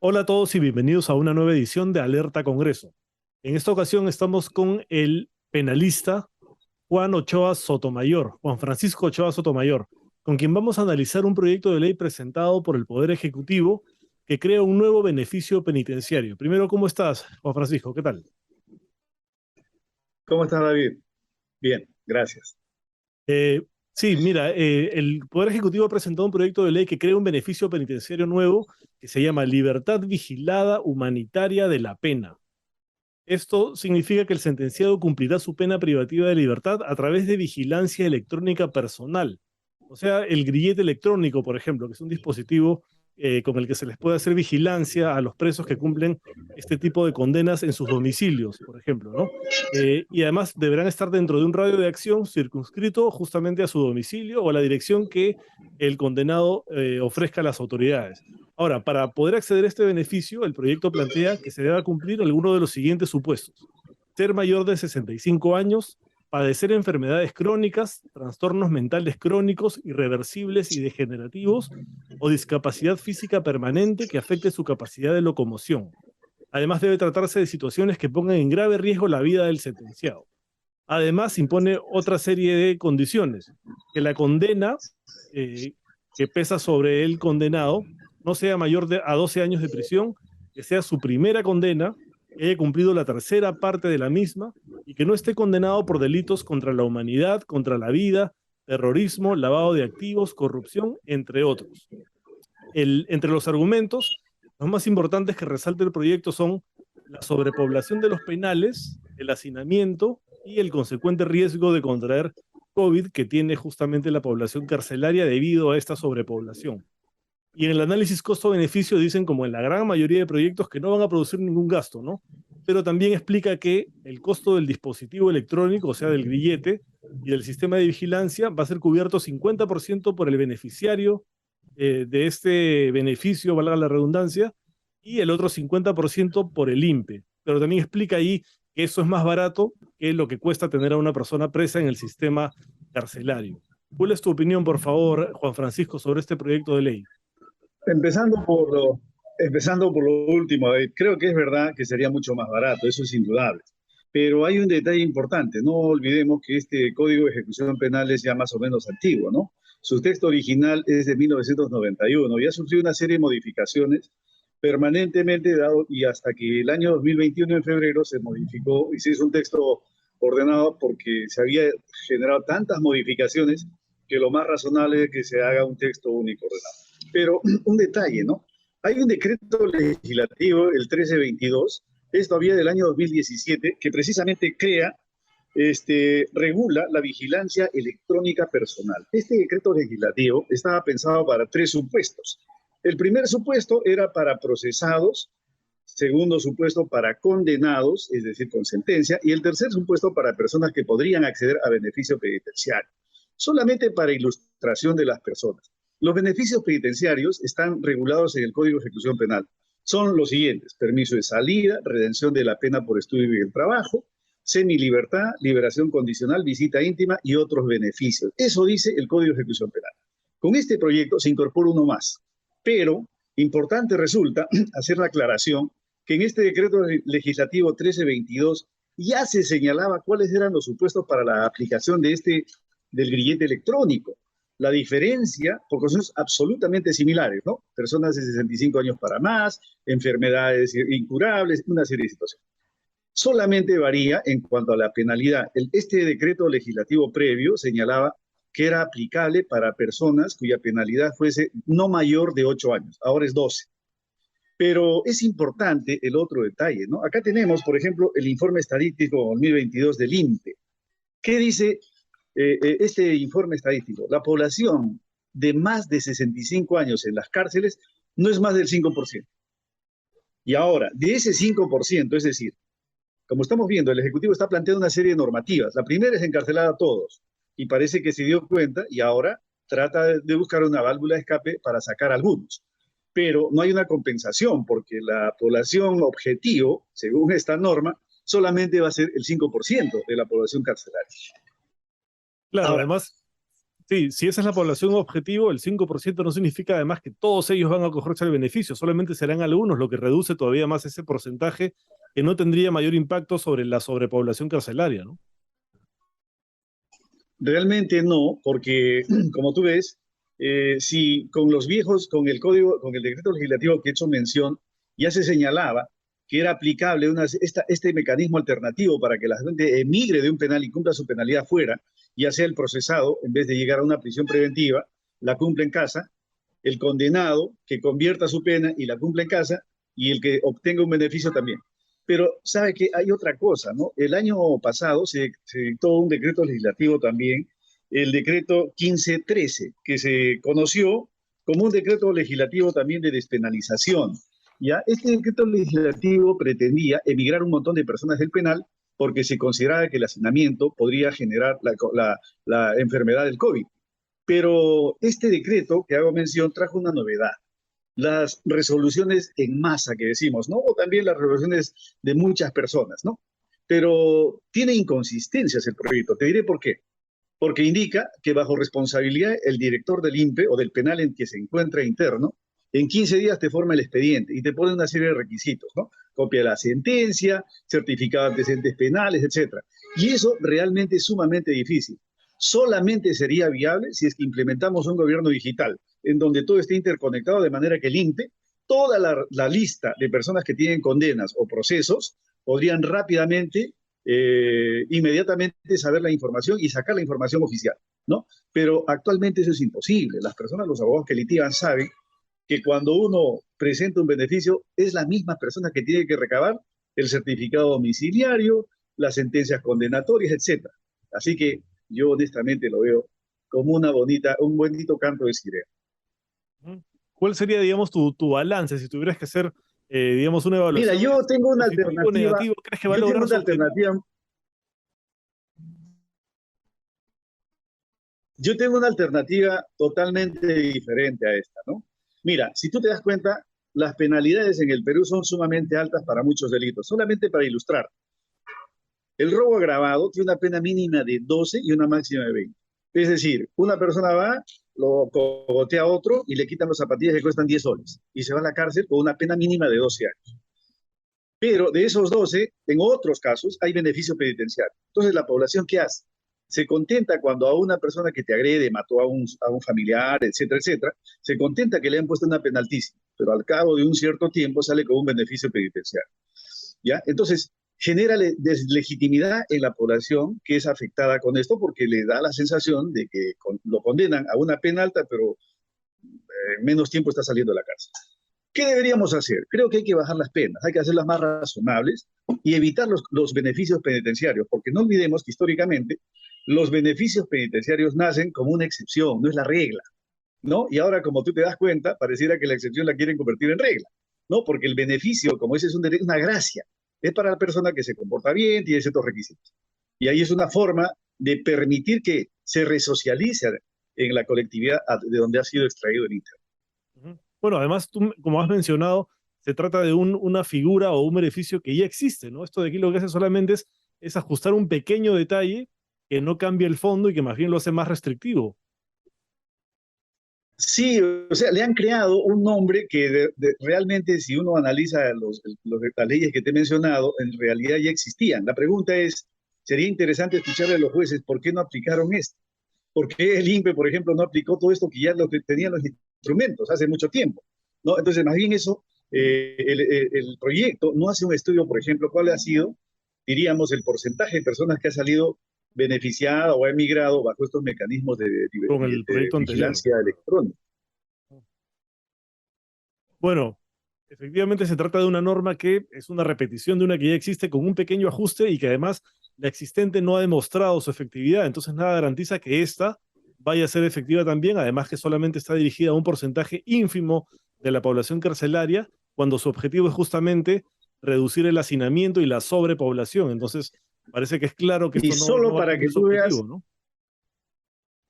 Hola a todos y bienvenidos a una nueva edición de Alerta Congreso. En esta ocasión estamos con el penalista Juan Francisco Ochoa Sotomayor, con quien vamos a analizar un proyecto de ley presentado por el Poder Ejecutivo que crea un nuevo beneficio penitenciario. Primero, ¿cómo estás, Juan Francisco? ¿Qué tal? ¿Cómo estás, David? Bien, gracias. Eh, sí, mira, el Poder Ejecutivo ha presentado un proyecto de ley que crea un beneficio penitenciario nuevo que se llama Libertad Vigilada Humanitaria de la Pena. Esto significa que el sentenciado cumplirá su pena privativa de libertad a través de vigilancia electrónica personal. O sea, el grillete electrónico, por ejemplo, que es un dispositivo con el que se les puede hacer vigilancia a los presos que cumplen este tipo de condenas en sus domicilios, por ejemplo, ¿no? Y además deberán estar dentro de un radio de acción circunscrito justamente a su domicilio o a la dirección que el condenado ofrezca a las autoridades. Ahora, para poder acceder a este beneficio, el proyecto plantea que se deba cumplir alguno de los siguientes supuestos: ser mayor de 65 años, padecer enfermedades crónicas, trastornos mentales crónicos, irreversibles y degenerativos, o discapacidad física permanente que afecte su capacidad de locomoción. Además, debe tratarse de situaciones que pongan en grave riesgo la vida del sentenciado. Además, impone otra serie de condiciones: que la condena eh, que pesa sobre el condenado no sea mayor a 12 años de prisión, que sea su primera condena, que haya cumplido la tercera parte de la misma y que no esté condenado por delitos contra la humanidad, contra la vida, terrorismo, lavado de activos, corrupción, entre otros. Entre los argumentos, los más importantes que resalta el proyecto son la sobrepoblación de los penales, el hacinamiento y el consecuente riesgo de contraer COVID que tiene justamente la población carcelaria debido a esta sobrepoblación. Y en el análisis costo-beneficio dicen, como en la gran mayoría de proyectos, que no van a producir ningún gasto, ¿no? Pero también explica que el costo del dispositivo electrónico, o sea, del grillete y del sistema de vigilancia, va a ser cubierto 50% por el beneficiario de este beneficio, valga la redundancia, y el otro 50% por el INPE. Pero también explica ahí que eso es más barato que lo que cuesta tener a una persona presa en el sistema carcelario. ¿Cuál es tu opinión, por favor, Juan Francisco, sobre este proyecto de ley? Empezando por lo último, David, creo que es verdad que sería mucho más barato, eso es indudable. Pero hay un detalle importante, no olvidemos que este Código de Ejecución Penal es ya más o menos antiguo, ¿no? Su texto original es de 1991 y ha sufrido una serie de modificaciones permanentemente dado y hasta que el año 2021 en febrero se modificó y se hizo un texto ordenado porque se había generado tantas modificaciones que lo más razonable es que se haga un texto único ordenado. Pero un detalle, ¿no? Hay un decreto legislativo, el 1322, es todavía del año 2017, que precisamente regula la vigilancia electrónica personal. Este decreto legislativo estaba pensado para tres supuestos. El primer supuesto era para procesados, segundo supuesto para condenados, es decir, con sentencia, y el tercer supuesto para personas que podrían acceder a beneficio penitenciario. Solamente para ilustración de las personas. Los beneficios penitenciarios están regulados en el Código de Ejecución Penal. Son los siguientes: permiso de salida, redención de la pena por estudio y el trabajo, semilibertad, liberación condicional, visita íntima y otros beneficios. Eso dice el Código de Ejecución Penal. Con este proyecto se incorpora uno más, pero importante resulta hacer la aclaración que en este decreto legislativo 1322 ya se señalaba cuáles eran los supuestos para la aplicación del grillete electrónico. La diferencia, porque son absolutamente similares, ¿no? Personas de 65 años para más, enfermedades incurables, una serie de situaciones. Solamente varía en cuanto a la penalidad. Este decreto legislativo previo señalaba que era aplicable para personas cuya penalidad fuese no mayor de 8 años, ahora es 12. Pero es importante el otro detalle, ¿no? Acá tenemos, por ejemplo, el informe estadístico 2022 del INPE. ¿Qué dice este informe estadístico? La población de más de 65 años en las cárceles no es más del 5%. Y ahora, de ese 5%, es decir, como estamos viendo, el Ejecutivo está planteando una serie de normativas. La primera es encarcelar a todos, y parece que se dio cuenta y ahora trata de buscar una válvula de escape para sacar a algunos. Pero no hay una compensación porque la población objetivo, según esta norma, solamente va a ser el 5% de la población carcelaria. Claro, Ahora, además, Sí, si esa es la población objetivo, el 5% no significa además que todos ellos van a acogerse al beneficio, solamente serán algunos, lo que reduce todavía más ese porcentaje que no tendría mayor impacto sobre la sobrepoblación carcelaria, ¿no? Realmente no, porque como tú ves, si con los viejos, con el código, con el decreto legislativo que he hecho mención, ya se señalaba que era aplicable este mecanismo alternativo para que la gente emigre de un penal y cumpla su penalidad fuera, ya sea el procesado, en vez de llegar a una prisión preventiva, la cumple en casa, el condenado que convierta su pena y la cumple en casa, y el que obtenga un beneficio también. Pero sabe que hay otra cosa, ¿no? El año pasado se dictó un decreto legislativo también, el decreto 1513, que se conoció como un decreto legislativo también de despenalización. ¿Ya? Este decreto legislativo pretendía emigrar un montón de personas del penal porque se consideraba que el hacinamiento podría generar la enfermedad del COVID. Pero este decreto que hago mención trajo una novedad, las resoluciones en masa que decimos, ¿no? O también las resoluciones de muchas personas, ¿no? Pero tiene inconsistencias el proyecto. Te diré por qué. Porque indica que bajo responsabilidad el director del INPE o del penal en que se encuentra interno, en 15 días te forma el expediente y te pone una serie de requisitos, ¿no? Copia de la sentencia, certificado de antecedentes penales, etcétera. Y eso realmente es sumamente difícil. Solamente sería viable si es que implementamos un gobierno digital, en donde todo esté interconectado de manera que el INPE, toda la lista de personas que tienen condenas o procesos, podrían rápidamente inmediatamente saber la información y sacar la información oficial, ¿no? Pero actualmente eso es imposible. Las personas, los abogados que litigan saben que cuando uno presenta un beneficio es la misma persona que tiene que recabar el certificado domiciliario, las sentencias condenatorias, etcétera. Así que yo honestamente lo veo como un bonito canto de sirena. ¿Cuál sería, digamos, tu balance si tuvieras que hacer, digamos, una Mira, evaluación? yo tengo una ¿Positivo o alternativa, negativo? ¿Crees que va a yo tengo lograr una su objetivo? alternativa Yo tengo una alternativa totalmente diferente a esta, ¿no? Mira, si tú te das cuenta, las penalidades en el Perú son sumamente altas para muchos delitos. Solamente para ilustrar, el robo agravado tiene una pena mínima de 12 y una máxima de 20. Es decir, una persona va, lo cogotea a otro y le quitan las zapatillas que cuestan 10 soles y se va a la cárcel con una pena mínima de 12 años. Pero de esos 12, en otros casos, hay beneficio penitenciario. Entonces, ¿la población qué hace? Se contenta cuando a una persona que te agrede, mató a un familiar, etcétera, etcétera, se contenta que le han puesto una pena altísima, pero al cabo de un cierto tiempo sale con un beneficio penitenciario. ¿Ya? Entonces, genera deslegitimidad en la población que es afectada con esto porque le da la sensación de que lo condenan a una pena alta, pero en menos tiempo está saliendo de la cárcel. ¿Qué deberíamos hacer? Creo que hay que bajar las penas, hay que hacerlas más razonables y evitar los beneficios penitenciarios, porque no olvidemos que históricamente los beneficios penitenciarios nacen como una excepción, no es la regla, ¿no? Y ahora, como tú te das cuenta, pareciera que la excepción la quieren convertir en regla, ¿no? Porque el beneficio, como ese es un derecho, una gracia, es para la persona que se comporta bien, tiene ciertos requisitos. Y ahí es una forma de permitir que se resocialice en la colectividad de donde ha sido extraído el Internet. Ujú. Bueno, además, tú, como has mencionado, se trata de una figura o un beneficio que ya existe, ¿no? Esto de aquí lo que hace solamente es ajustar un pequeño detalle que no cambia el fondo y que más bien lo hace más restrictivo. Sí, o sea, le han creado un nombre que realmente si uno analiza las leyes que te he mencionado, en realidad ya existían. La pregunta es, sería interesante escucharle a los jueces por qué no aplicaron esto. ¿Por qué el INPE, por ejemplo, no aplicó todo esto que ya lo que tenían los instrumentos hace mucho tiempo? ¿No? Entonces, más bien eso, el proyecto no hace un estudio, por ejemplo, cuál ha sido, diríamos, el porcentaje de personas que ha salido beneficiada o ha emigrado bajo estos mecanismos Con el de proyecto anterior. vigilancia electrónica. Bueno, efectivamente se trata de una norma que es una repetición de una que ya existe con un pequeño ajuste y que además la existente no ha demostrado su efectividad. Entonces nada garantiza que esta vaya a ser efectiva también, además que solamente está dirigida a un porcentaje ínfimo de la población carcelaria, cuando su objetivo es justamente reducir el hacinamiento y la sobrepoblación. Entonces parece que es claro que Y esto no solo va a para que cumplir su tú objetivo, veas, ¿no?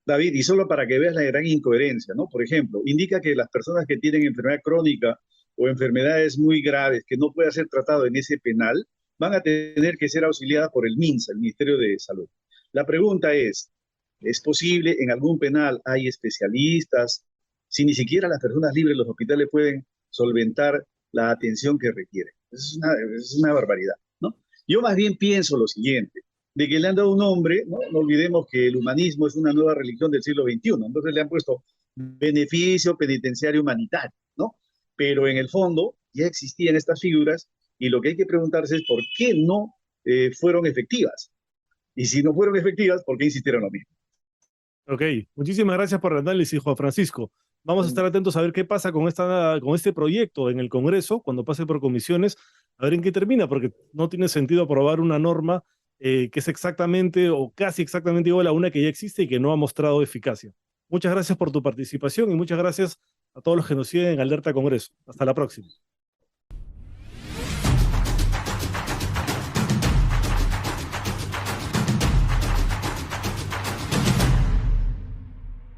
David, y solo para que veas la gran incoherencia, ¿no? Por ejemplo, indica que las personas que tienen enfermedad crónica o enfermedades muy graves que no pueden ser tratado en ese penal, van a tener que ser auxiliadas por el MINSA, el Ministerio de Salud. La pregunta es, es posible, en algún penal hay especialistas, si ni siquiera las personas libres, los hospitales pueden solventar la atención que requieren. Es una barbaridad, ¿no? Yo más bien pienso lo siguiente, de que le han dado un nombre, ¿no? No olvidemos que el humanismo es una nueva religión del siglo XXI, entonces le han puesto beneficio penitenciario humanitario, ¿no? Pero en el fondo ya existían estas figuras y lo que hay que preguntarse es por qué no fueron efectivas. Y si no fueron efectivas, ¿por qué insistieron lo mismo? Ok, muchísimas gracias por el análisis, Juan Francisco. Vamos a estar atentos a ver qué pasa con este proyecto en el Congreso, cuando pase por comisiones, a ver en qué termina, porque no tiene sentido aprobar una norma que es exactamente o casi exactamente igual a una que ya existe y que no ha mostrado eficacia. Muchas gracias por tu participación y muchas gracias a todos los que nos siguen en Alerta Congreso. Hasta la próxima.